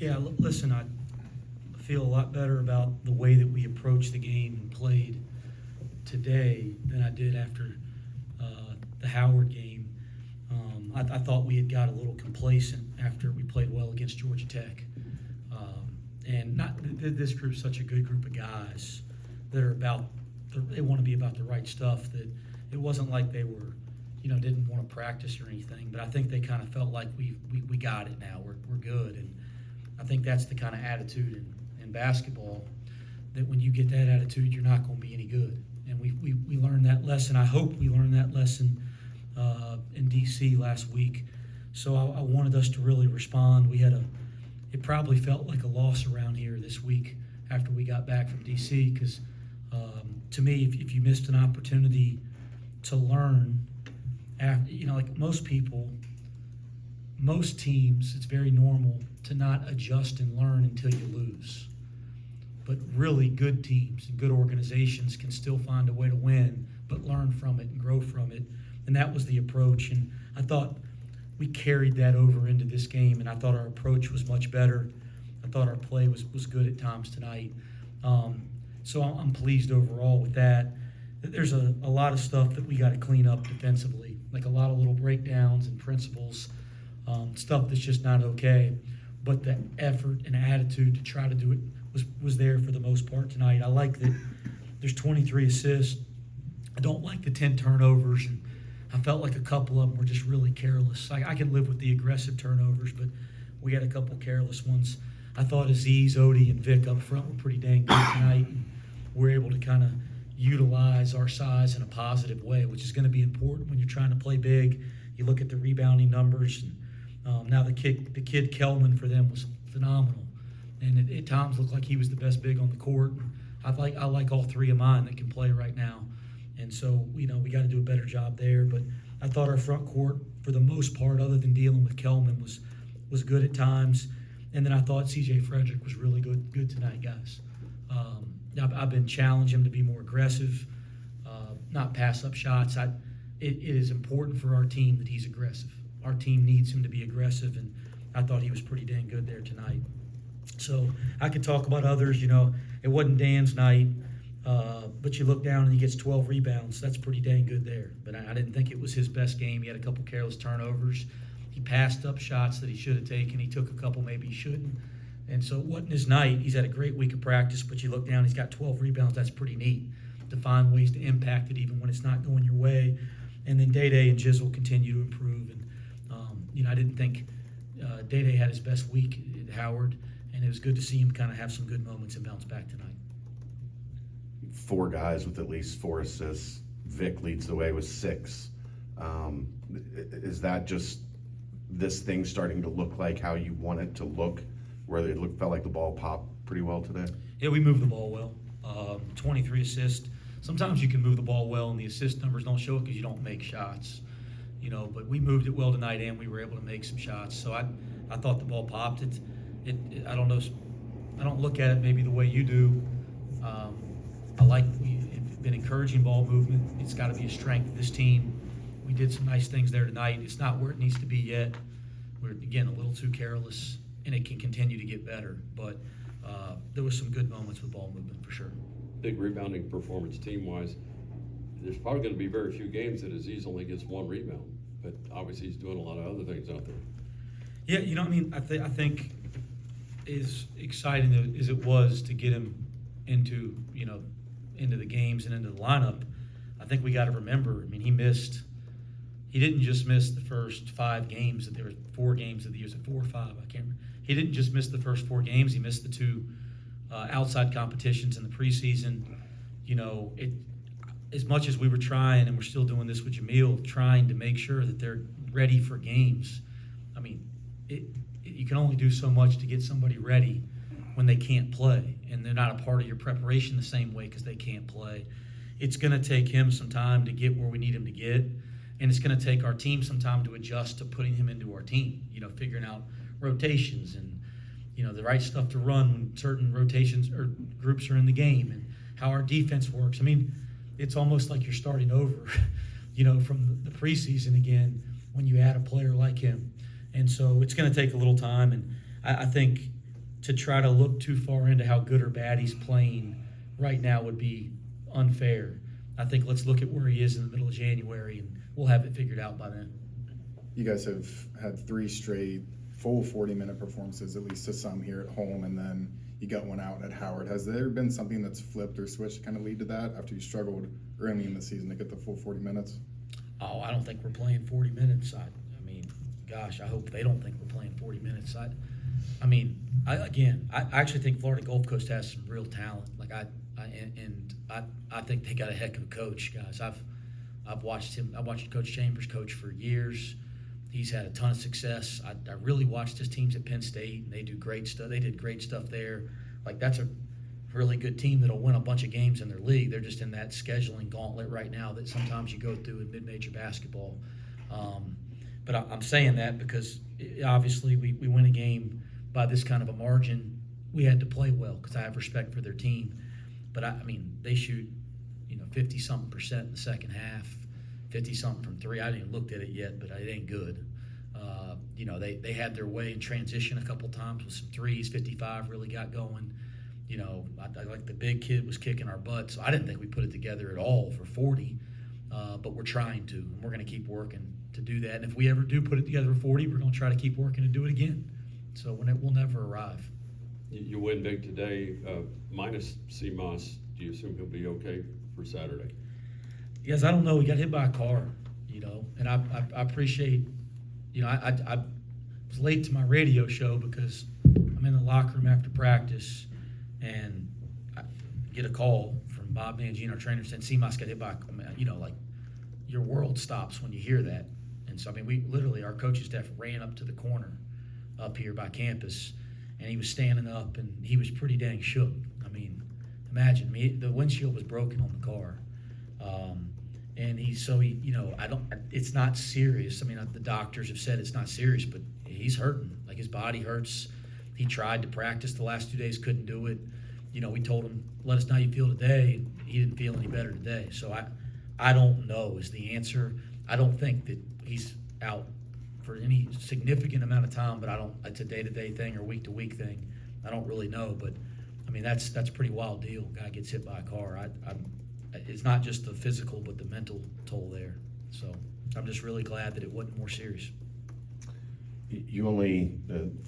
Yeah, listen, I feel a lot better about the way that we approached the game and played today than I did after the Howard game. I thought we had got a little complacent after we played well against Georgia Tech. And this group's such a good group of guys that are they want to be about the right stuff, that it wasn't like they were, didn't want to practice or anything, but I think they kind of felt like we got it now. We're good. And I think that's the kind of attitude in basketball, that when you get that attitude, you're not going to be any good. And we learned that lesson. I hope we learned that lesson in D.C. last week. So I wanted us to really respond. It probably felt like a loss around here this week after we got back from D.C. because to me, if you missed an opportunity to learn, like most people, most teams, it's very normal to not adjust and learn until you lose. But really good teams and good organizations can still find a way to win, but learn from it and grow from it. And that was the approach. And I thought we carried that over into this game, and I thought our approach was much better. I thought our play was good at times tonight. So I'm pleased overall with that. There's a lot of stuff that we got to clean up defensively, like a lot of little breakdowns and principles, stuff that's just not okay. But the effort and attitude to try to do it was there for the most part tonight. I like that there's 23 assists. I don't like the 10 turnovers, and I felt like a couple of them were just really careless. I can live with the aggressive turnovers, but we had a couple careless ones. I thought Aziz, Odie, and Vic up front were pretty dang good tonight. And we're able to kind of utilize our size in a positive way, which is going to be important when you're trying to play big. You look at the rebounding numbers, and now the kid Kelman for them was phenomenal, and at times looked like he was the best big on the court. I like all three of mine that can play right now, and so we got to do a better job there. But I thought our front court, for the most part, other than dealing with Kelman, was good at times. And then I thought C.J. Frederick was really good tonight, guys. I've been challenging him to be more aggressive, not pass up shots. It is important for our team that he's aggressive. Our team needs him to be aggressive, and I thought he was pretty dang good there tonight. So I could talk about others. It wasn't Dan's night, but you look down and he gets 12 rebounds. That's pretty dang good there. But I didn't think it was his best game. He had a couple careless turnovers. He passed up shots that he should have taken. He took a couple maybe he shouldn't. And so it wasn't his night. He's had a great week of practice, but you look down, he's got 12 rebounds. That's pretty neat to find ways to impact it even when it's not going your way. And then Day-Day and Jizzle continue to improve. And, I didn't think Day-Day had his best week at Howard, and it was good to see him kind of have some good moments and bounce back tonight. 4 guys with at least 4 assists. Vic leads the way with 6. Is that just this thing starting to look like how you want it to look, where it felt like the ball popped pretty well today? Yeah, we moved the ball well. 23 assists. Sometimes you can move the ball well and the assist numbers don't show it because you don't make shots. But we moved it well tonight and we were able to make some shots. So I thought the ball popped. I don't know. I don't look at it maybe the way you do. We've been encouraging ball movement. It's got to be a strength of this team. We did some nice things there tonight. It's not where it needs to be yet. We're, again, a little too careless, and it can continue to get better. But there was some good moments with ball movement for sure. Big rebounding performance team-wise. There's probably going to be very few games that Aziz only gets 1 rebound, but obviously he's doing a lot of other things out there. Yeah, I think as exciting as it was to get him into the games and into the lineup, I think we got to remember, he didn't just miss the first 5 games. That there were 4 games of the year, 4 or 5, I can't remember. He didn't just miss the first 4 games. He missed the 2 outside competitions in the preseason. As much as we were trying, and we're still doing this with Jamil, trying to make sure that they're ready for games. You can only do so much to get somebody ready when they can't play, and they're not a part of your preparation the same way because they can't play. It's going to take him some time to get where we need him to get, and it's going to take our team some time to adjust to putting him into our team, figuring out rotations and, the right stuff to run when certain rotations or groups are in the game, and how our defense works. It's almost like you're starting over, from the preseason again when you add a player like him. And so it's going to take a little time, and I think to try to look too far into how good or bad he's playing right now would be unfair. I think let's look at where he is in the middle of January, and we'll have it figured out by then. You guys have had 3 straight full 40-minute performances, at least to some here at home, and then you got one out at Howard. Has there been something that's flipped or switched to kind of lead to that after you struggled early in the season to get the full 40 minutes? Oh, I don't think we're playing 40 minutes. I mean, gosh, I hope they don't think we're playing 40 minutes. I actually think Florida Gulf Coast has some real talent. Like I think they got a heck of a coach, guys. I've watched him. I watched Coach Chambers coach for years. He's had a ton of success. I really watched his teams at Penn State, and they do great stuff. They did great stuff there. Like, that's a really good team that'll win a bunch of games in their league. They're just in that scheduling gauntlet right now that sometimes you go through in mid-major basketball. But I'm saying that because obviously we win a game by this kind of a margin. We had to play well because I have respect for their team. But I mean, they shoot 50-something% in the second half. 50-something from 3. I haven't even looked at it yet, but it ain't good. They had their way in transition a couple times with some threes. 55 really got going. I like the big kid was kicking our butt, so I didn't think we put it together at all for 40. But we're trying to, and we're going to keep working to do that. And if we ever do put it together for 40, we're going to try to keep working to do it again. So we'll never arrive. You win big today, minus CMOS. Do you assume he'll be okay for Saturday? Yes, I don't know. He got hit by a car, and I appreciate, I was late to my radio show because I'm in the locker room after practice, and I get a call from Bob Mangino, our trainer, saying CMOS got hit by, like your world stops when you hear that. And so, we literally, our coaching staff ran up to the corner up here by campus, and he was standing up, and he was pretty dang shook. Imagine the windshield was broken on the car. It's not serious. The doctors have said it's not serious, but he's hurting. Like, his body hurts. He tried to practice the last 2 days, couldn't do it. We told him, let us know how you feel today. He didn't feel any better today. So I don't know is the answer. I don't think that he's out for any significant amount of time, but it's a day-to-day thing or week-to-week thing. I don't really know, but that's a pretty wild deal. Guy gets hit by a car. It's not just the physical, but the mental toll there. So I'm just really glad that it wasn't more serious.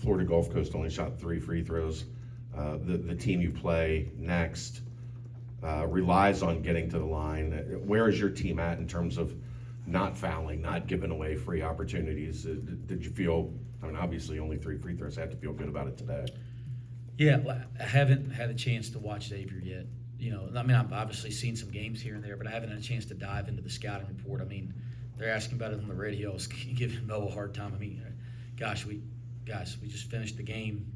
Florida Gulf Coast only shot 3 free throws. The team you play next relies on getting to the line. Where is your team at in terms of not fouling, not giving away free opportunities? Did you feel, obviously only 3 free throws, I have to feel good about it today. Yeah, I haven't had a chance to watch Xavier yet. I've obviously seen some games here and there, but I haven't had a chance to dive into the scouting report. They're asking about it on the radio. I was giving Mo a hard time. We just finished the game.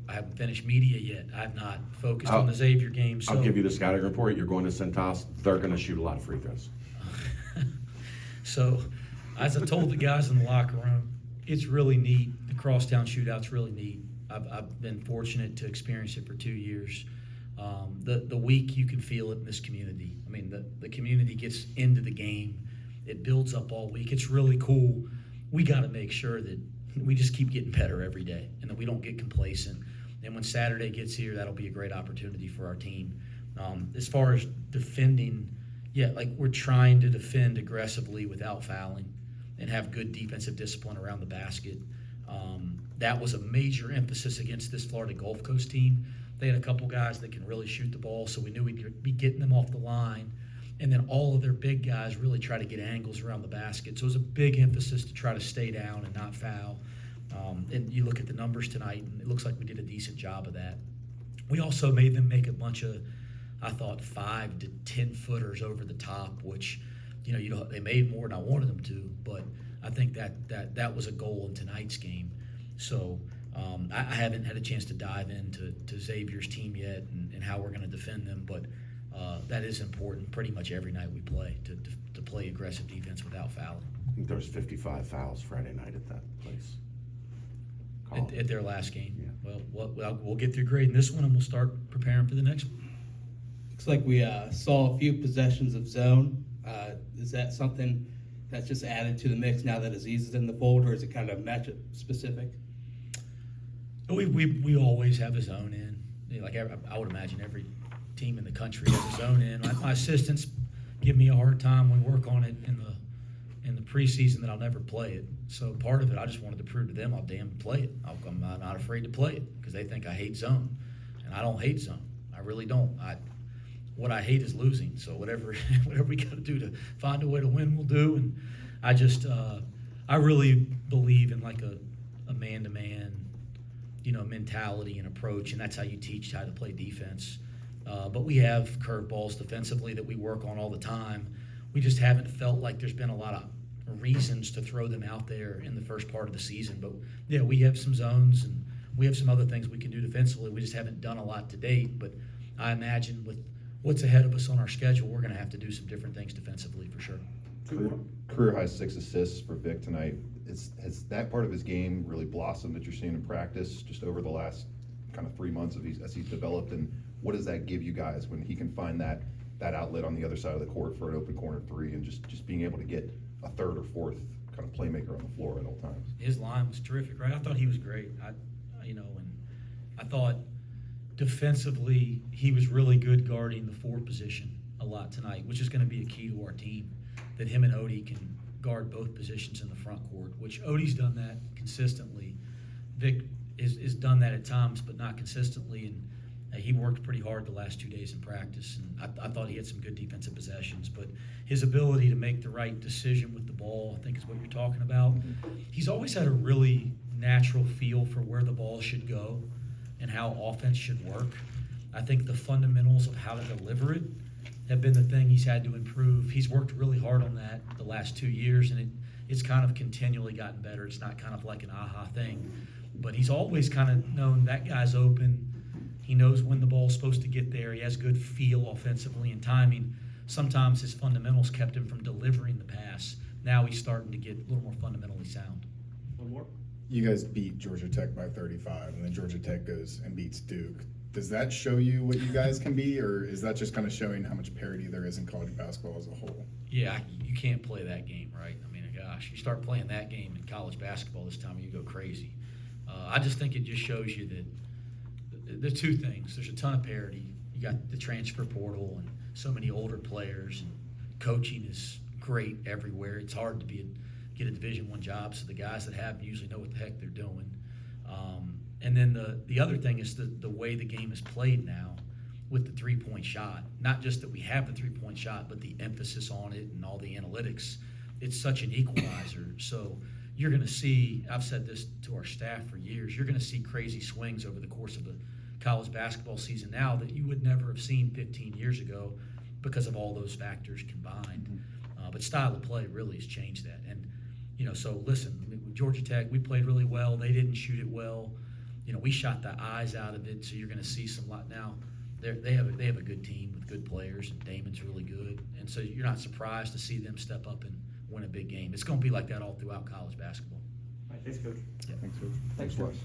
I haven't finished media yet. I have not focused on the Xavier game. So I'll give you the scouting report. You're going to Centos. They're going to shoot a lot of free throws. So, as I told the guys in the locker room, it's really neat. The crosstown shootout's really neat. I've been fortunate to experience it for 2 years. The week you can feel it in this community. The community gets into the game. It builds up all week. It's really cool. We got to make sure that we just keep getting better every day and that we don't get complacent. And when Saturday gets here, that'll be a great opportunity for our team. As far as defending, we're trying to defend aggressively without fouling and have good defensive discipline around the basket. That was a major emphasis against this Florida Gulf Coast team. They had a couple guys that can really shoot the ball, so we knew we'd be getting them off the line. And then all of their big guys really try to get angles around the basket. So it was a big emphasis to try to stay down and not foul. And you look at the numbers tonight, and it looks like we did a decent job of that. We also made them make a bunch of, I thought, 5 to 10 footers over the top, which, they made more than I wanted them to. But I think that was a goal in tonight's game. So I haven't had a chance to dive into Xavier's team yet and how we're going to defend them, but that is important pretty much every night we play, to play aggressive defense without fouling. I think there was 55 fouls Friday night at that place. At their last game. Yeah. Well, we'll get through grading this one, and we'll start preparing for the next one. Looks like we saw a few possessions of zone. Is that something that's just added to the mix now that Aziz is in the fold, or is it kind of matchup specific? We always have a zone in. You know, like I would imagine every team in the country has a zone in. My assistants give me a hard time. We work on it in the preseason that I'll never play it. So part of it, I just wanted to prove to them I'll damn play it. I'm not afraid to play it because they think I hate zone, and I don't hate zone. I really don't. What I hate is losing. So whatever we got to do to find a way to win, we'll do. And I just I really believe in like a man-to-man, mentality and approach, and that's how you teach how to play defense. But we have curveballs defensively that we work on all the time. We just haven't felt like there's been a lot of reasons to throw them out there in the first part of the season. But yeah, we have some zones and we have some other things we can do defensively. We just haven't done a lot to date. But I imagine with what's ahead of us on our schedule, we're going to have to do some different things defensively for sure. Career high 6 assists for Vic tonight. Has that part of his game really blossomed that you're seeing in practice just over the last kind of 3 months as he's developed? And what does that give you guys when he can find that outlet on the other side of the court for an open corner three and just being able to get a third or fourth kind of playmaker on the floor at all times? His line was terrific, right? I thought he was great. And I thought defensively he was really good guarding the 4 position a lot tonight, which is going to be a key to our team, that him and Odie can guard both positions in the front court, which Odie's done that consistently. Vic is done that at times, but not consistently, and he worked pretty hard the last 2 days in practice, and I thought he had some good defensive possessions, but his ability to make the right decision with the ball, I think is what you're talking about. He's always had a really natural feel for where the ball should go and how offense should work. I think the fundamentals of how to deliver it have been the thing he's had to improve. He's worked really hard on that the last 2 years, and it's kind of continually gotten better. It's not kind of like an aha thing, but he's always kind of known that guy's open. He knows when the ball's supposed to get there. He has good feel offensively and timing. Sometimes his fundamentals kept him from delivering the pass. Now he's starting to get a little more fundamentally sound. One more? You guys beat Georgia Tech by 35, and then Georgia Tech goes and beats Duke. Does that show you what you guys can be, or is that just kind of showing how much parity there is in college basketball as a whole? Yeah, you can't play that game, right? I mean, gosh, you start playing that game in college basketball this time, you go crazy. I just think it just shows you that the 2 things. There's a ton of parity. You got the transfer portal and so many older players, and coaching is great everywhere. It's hard to get a Division I job, so the guys that have usually know what the heck they're doing. And then the other thing is the way the game is played now with the 3-point shot. Not just that we have the 3-point shot, but the emphasis on it and all the analytics. It's such an equalizer. So you're going to see, I've said this to our staff for years, you're going to see crazy swings over the course of the college basketball season now that you would never have seen 15 years ago because of all those factors combined. But style of play really has changed that. And, so listen, with Georgia Tech, we played really well. They didn't shoot it well. We shot the eyes out of it, so you're going to see some lot now. They have a good team with good players, and Damon's really good. And so you're not surprised to see them step up and win a big game. It's going to be like that all throughout college basketball. All right, thanks, Coach. Yeah. Thanks, Coach. Thanks, Wes.